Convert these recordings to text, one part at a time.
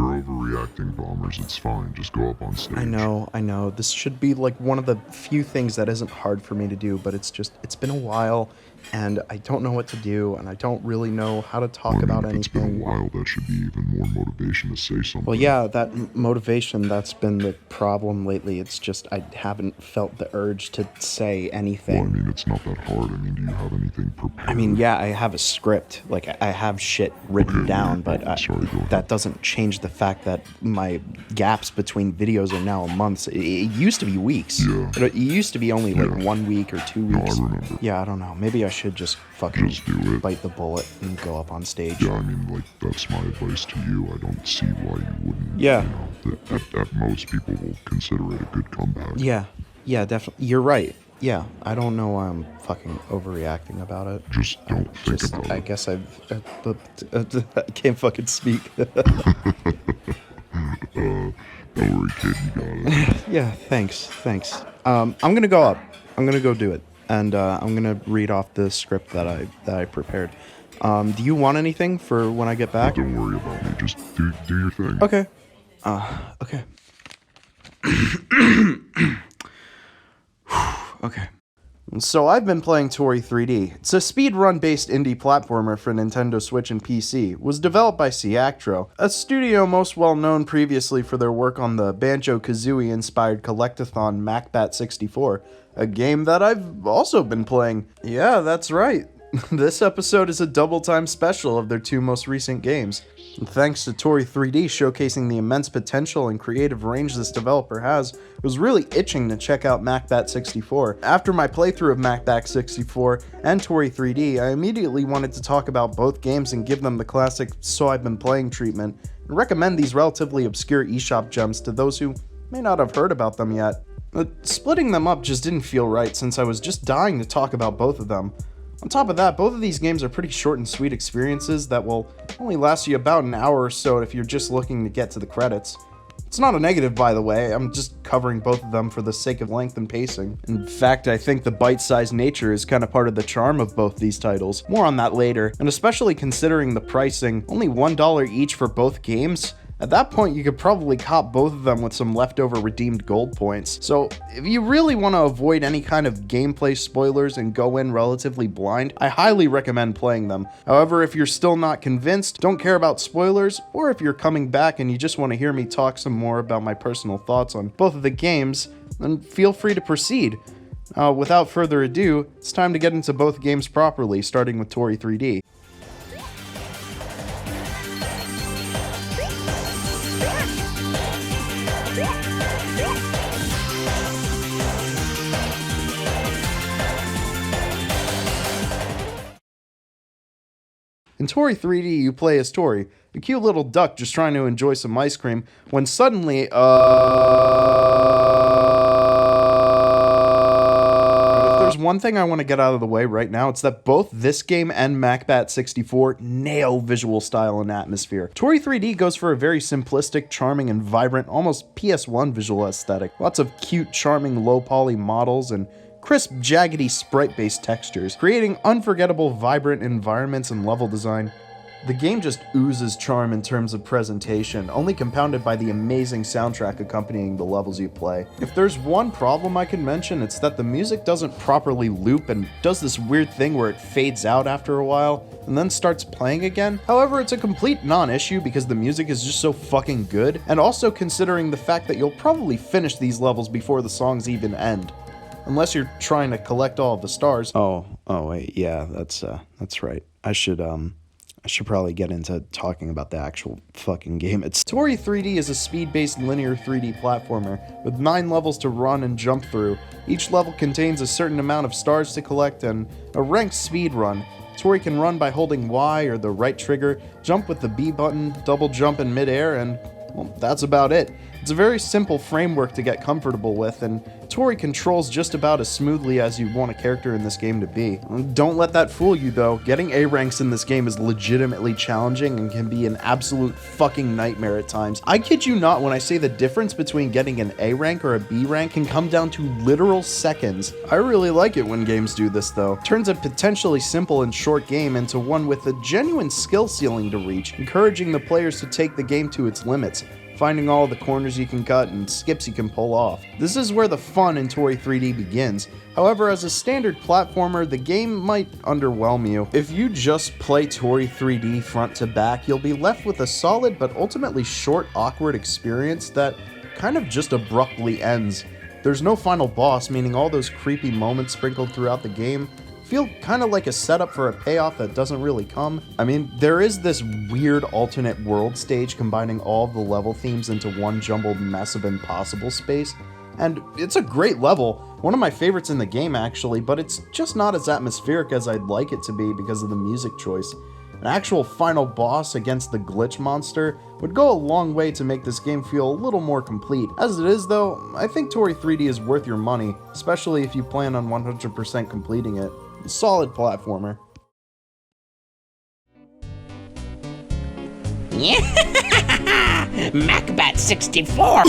You're overreacting, Bombers. It's fine. Just go up on stage. I know. This should be like one of the few things that isn't hard for me to do, but it's been a while, and I don't know what to do, and I don't really know how to talk about anything. It's been a while. That should be even more motivation to say something. Well, yeah, that motivation, that's been the problem lately. It's just I haven't felt the urge to say anything. Well, I mean, it's not that hard. I mean, do you have anything prepared? I mean, yeah, I have a script. Like, I have shit written down, but that doesn't change the fact that my gaps between videos are now months. It used to be weeks. Yeah. It used to be only like 1 week or 2 weeks. No, I remember. Yeah, I don't know. Maybe I should just fucking do it. bite the bullet and go up on stage. Yeah, I mean, like, that's my advice to you. I don't see why you wouldn't. Yeah. You know, at most, people will consider it a good comeback. Yeah, definitely. You're right. Yeah, I don't know why I'm fucking overreacting about it. Just don't think about it. I guess I can't fucking speak. Don't worry, kid, you got it. Yeah, thanks. I'm gonna go up. I'm gonna go do it, and I'm gonna read off the script that I prepared. Do you want anything for when I get back? Don't worry about me. Just do your thing. Okay. Okay. Okay. So I've been playing Toree 3D. It's a speedrun-based indie platformer for Nintendo Switch and PC. It was developed by Ciactro, a studio most well known previously for their work on the Banjo-Kazooie-inspired collectathon Macbat 64, a game that I've also been playing. Yeah, that's right. This episode is a double-time special of their two most recent games. And thanks to Toree 3D showcasing the immense potential and creative range this developer has, I was really itching to check out Macbat 64. After my playthrough of Macbat 64 and Toree 3D, I immediately wanted to talk about both games and give them the classic "so I've been playing" treatment, and recommend these relatively obscure eShop gems to those who may not have heard about them yet. But splitting them up just didn't feel right since I was just dying to talk about both of them. On top of that, both of these games are pretty short and sweet experiences that will only last you about an hour or so if you're just looking to get to the credits. It's not a negative, by the way. I'm just covering both of them for the sake of length and pacing. In fact, I think the bite-sized nature is kind of part of the charm of both these titles. More on that later, and especially considering the pricing, only $1 each for both games. At that point, you could probably cop both of them with some leftover redeemed gold points. So, if you really want to avoid any kind of gameplay spoilers and go in relatively blind, I highly recommend playing them. However, if you're still not convinced, don't care about spoilers, or if you're coming back and you just want to hear me talk some more about my personal thoughts on both of the games, then feel free to proceed. Without further ado, it's time to get into both games properly, starting with Toree 3D. In Toree 3D, you play as Toree, a cute little duck just trying to enjoy some ice cream, when suddenly, if there's one thing I want to get out of the way right now, it's that both this game and Macbat 64 nail visual style and atmosphere. Toree 3D goes for a very simplistic, charming, and vibrant, almost PS1 visual aesthetic. Lots of cute, charming, low-poly models, and crisp, jaggedy, sprite-based textures, creating unforgettable, vibrant environments and level design. The game just oozes charm in terms of presentation, only compounded by the amazing soundtrack accompanying the levels you play. If there's one problem I can mention, it's that the music doesn't properly loop and does this weird thing where it fades out after a while, and then starts playing again. However, it's a complete non-issue because the music is just so fucking good, and also considering the fact that you'll probably finish these levels before the songs even end. Unless you're trying to collect all of the stars. Oh wait, yeah, that's right. I should probably get into talking about the actual fucking game. Toree 3D is a speed-based linear 3D platformer with 9 levels to run and jump through. Each level contains a certain amount of stars to collect and a ranked speed run. Toree can run by holding Y or the right trigger, jump with the B button, double jump in midair, and well, that's about it. It's a very simple framework to get comfortable with, and Toree controls just about as smoothly as you want a character in this game to be. Don't let that fool you though, getting A ranks in this game is legitimately challenging and can be an absolute fucking nightmare at times. I kid you not when I say the difference between getting an A rank or a B rank can come down to literal seconds. I really like it when games do this though. Turns a potentially simple and short game into one with a genuine skill ceiling to reach, encouraging the players to take the game to its limits, finding all the corners you can cut and skips you can pull off. This is where the fun in Toree 3D begins. However, as a standard platformer, the game might underwhelm you. If you just play Toree 3D front to back, you'll be left with a solid but ultimately short, awkward experience that kind of just abruptly ends. There's no final boss, meaning all those creepy moments sprinkled throughout the game feel kind of like a setup for a payoff that doesn't really come. I mean, there is this weird alternate world stage combining all of the level themes into one jumbled mess of impossible space, and it's a great level, one of my favorites in the game actually, but it's just not as atmospheric as I'd like it to be because of the music choice. An actual final boss against the glitch monster would go a long way to make this game feel a little more complete. As it is though, I think Toree 3D is worth your money, especially if you plan on 100% completing it. Solid platformer. Macbat 64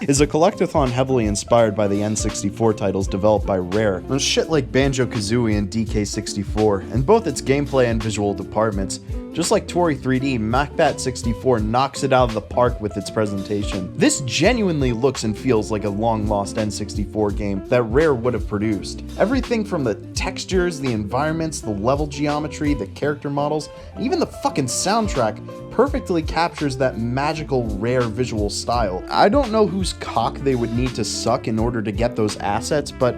is a collectathon heavily inspired by the N64 titles developed by Rare, on shit like Banjo-Kazooie and DK64, in both its gameplay and visual departments. Just like Toree 3D, Macbat 64 knocks it out of the park with its presentation. This genuinely looks and feels like a long-lost N64 game that Rare would have produced. Everything from the textures, the environments, the level geometry, the character models, and even the fucking soundtrack perfectly captures that magical Rare visual style. I don't know whose cock they would need to suck in order to get those assets, but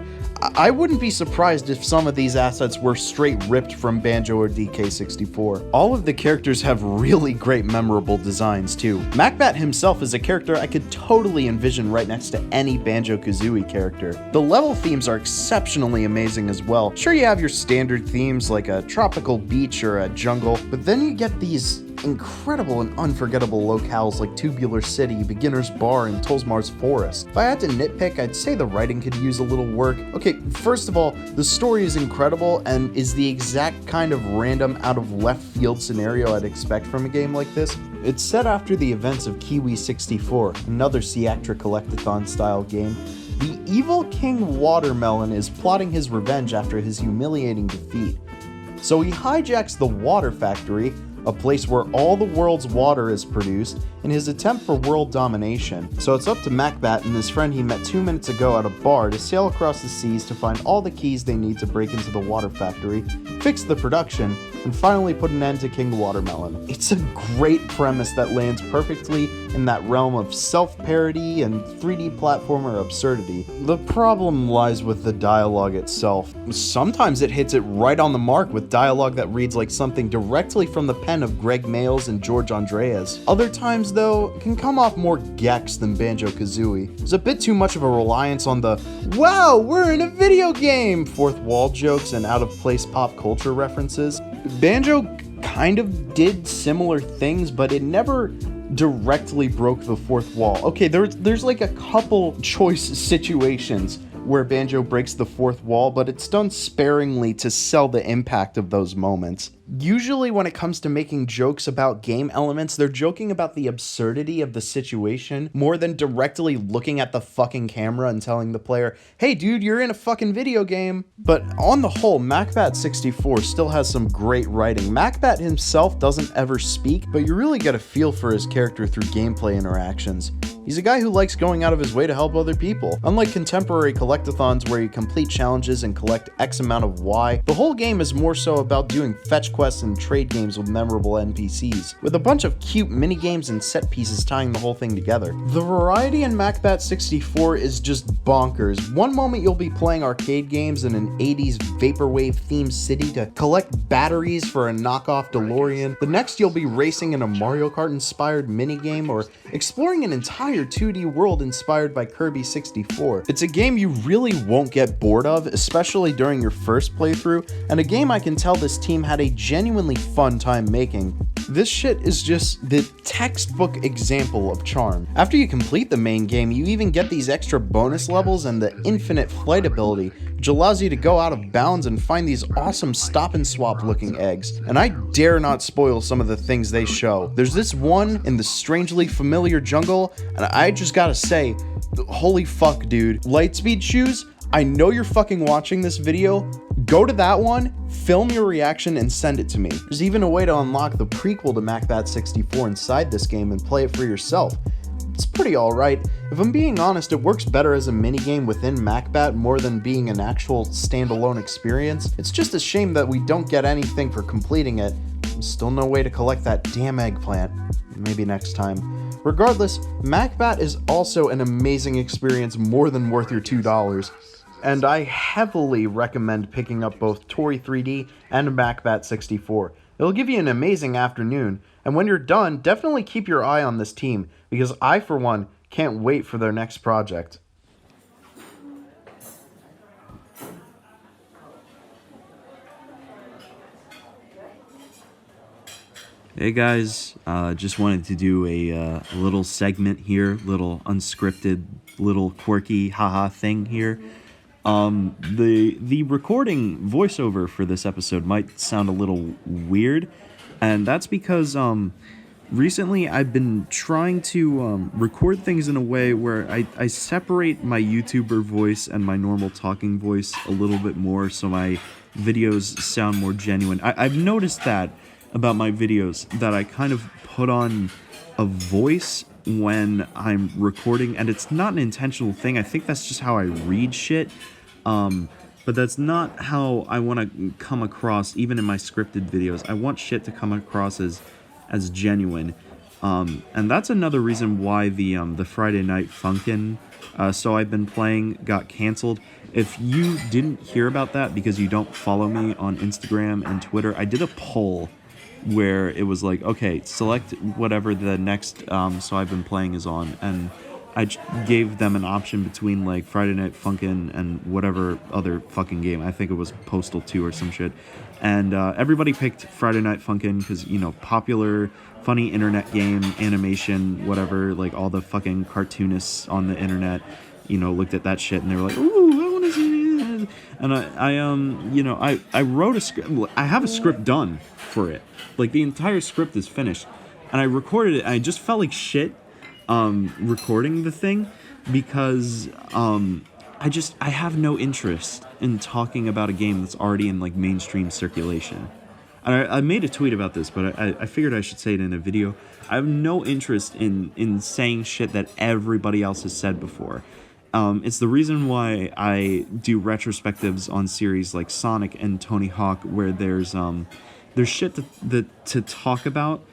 I wouldn't be surprised if some of these assets were straight ripped from Banjo or DK64. All of the characters have really great memorable designs too. Macbat himself is a character I could totally envision right next to any Banjo-Kazooie character. The level themes are exceptionally amazing as well. Sure, you have your standard themes like a tropical beach or a jungle, but then you get these incredible and unforgettable locales like Tubular City, Beginner's Bar, and Tolsmar's Forest. If I had to nitpick, I'd say the writing could use a little work. Okay, first of all, the story is incredible and is the exact kind of random, out of left field scenario I'd expect from a game like this. It's set after the events of Kiwi 64, another Seactra collectathon style game. The evil King Watermelon is plotting his revenge after his humiliating defeat. So he hijacks the Water Factory, a place where all the world's water is produced, in his attempt for world domination. So it's up to Macbat and his friend he met 2 minutes ago at a bar to sail across the seas to find all the keys they need to break into the Water Factory, fix the production, and finally put an end to King Watermelon. It's a great premise that lands perfectly in that realm of self-parody and 3D platformer absurdity. The problem lies with the dialogue itself. Sometimes it hits it right on the mark with dialogue that reads like something directly from the pen of Greg Mayles and George Andreas. Other times, though, can come off more gex than Banjo-Kazooie. There's a bit too much of a reliance on the "wow, we're in a video game" fourth wall jokes and out-of-place pop culture references. Banjo kind of did similar things, but it never directly broke the fourth wall. Okay, there's like a couple choice situations where Banjo breaks the fourth wall, but it's done sparingly to sell the impact of those moments. Usually when it comes to making jokes about game elements, they're joking about the absurdity of the situation more than directly looking at the fucking camera and telling the player, "Hey dude, you're in a fucking video game." But on the whole, Macbat 64 still has some great writing. Macbat himself doesn't ever speak, but you really get a feel for his character through gameplay interactions. He's a guy who likes going out of his way to help other people. Unlike contemporary collectathons where you complete challenges and collect X amount of Y, the whole game is more so about doing fetch quests and trade games with memorable NPCs, with a bunch of cute minigames and set pieces tying the whole thing together. The variety in Macbat 64 is just bonkers. One moment you'll be playing arcade games in an 80s vaporwave themed city to collect batteries for a knockoff DeLorean. The next you'll be racing in a Mario Kart inspired minigame or exploring an entire 2D world inspired by Kirby 64. It's a game you really won't get bored of, especially during your first playthrough, and a game I can tell this team had a genuinely fun time making. This shit is just the textbook example of charm. After you complete the main game, you even get these extra bonus levels and the infinite flight ability, which allows you to go out of bounds and find these awesome stop and swap looking eggs. And I dare not spoil some of the things they show. There's this one in the strangely familiar jungle, and I just gotta say, holy fuck, dude. Lightspeed shoes, I know you're fucking watching this video. Go to that one, film your reaction, and send it to me. There's even a way to unlock the prequel to Macbat 64 inside this game and play it for yourself. It's pretty alright. If I'm being honest, it works better as a minigame within Macbat more than being an actual standalone experience. It's just a shame that we don't get anything for completing it. There's still no way to collect that damn eggplant. Maybe next time. Regardless, Macbat is also an amazing experience, more than worth your $2. And I heavily recommend picking up both Toree 3D and Macbat 64. It'll give you an amazing afternoon, and when you're done, definitely keep your eye on this team, because I, for one, can't wait for their next project. Hey guys, just wanted to do a little segment here, little unscripted, little quirky haha thing here. The recording voiceover for this episode might sound a little weird, and that's because recently I've been trying to record things in a way where I separate my YouTuber voice and my normal talking voice a little bit more so my videos sound more genuine. I've noticed that about my videos, that I kind of put on a voice when I'm recording, and it's not an intentional thing. I think that's just how I read shit, but that's not how I want to come across, even in my scripted videos. I want shit to come across as genuine, and that's another reason why the Friday Night Funkin' So I've Been Playing got canceled. If you didn't hear about that because you don't follow me on Instagram and Twitter, I did a poll where it was like, okay, select whatever the next So I've Been Playing is on, and I gave them an option between like Friday Night Funkin' and whatever other fucking game. I think it was Postal 2 or some shit, and everybody picked Friday Night Funkin' because, you know, popular, funny internet game, animation, whatever. Like all the fucking cartoonists on the internet, you know, looked at that shit and they were like, ooh, I want to see it. And I wrote a script. I have a script done for it. Like the entire script is finished, and I recorded it. And I just felt like shit recording the thing because I have no interest in talking about a game that's already in like mainstream circulation. And I made a tweet about this, but I figured I should say it in a video. I have no interest in saying shit that everybody else has said before. It's the reason why I do retrospectives on series like Sonic and Tony Hawk, where there's shit to talk about,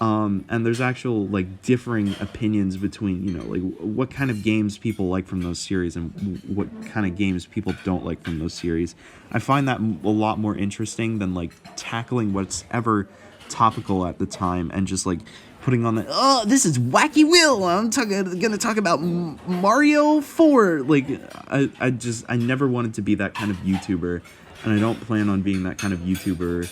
and there's actual like differing opinions between, you know, like what kind of games people like from those series and what kind of games people don't like from those series. I find that a lot more interesting than like tackling what's ever topical at the time and just like putting on the, oh, this is Wacky Will, I'm gonna talk about Mario 4. Like I never wanted to be that kind of YouTuber, and I don't plan on being that kind of YouTuber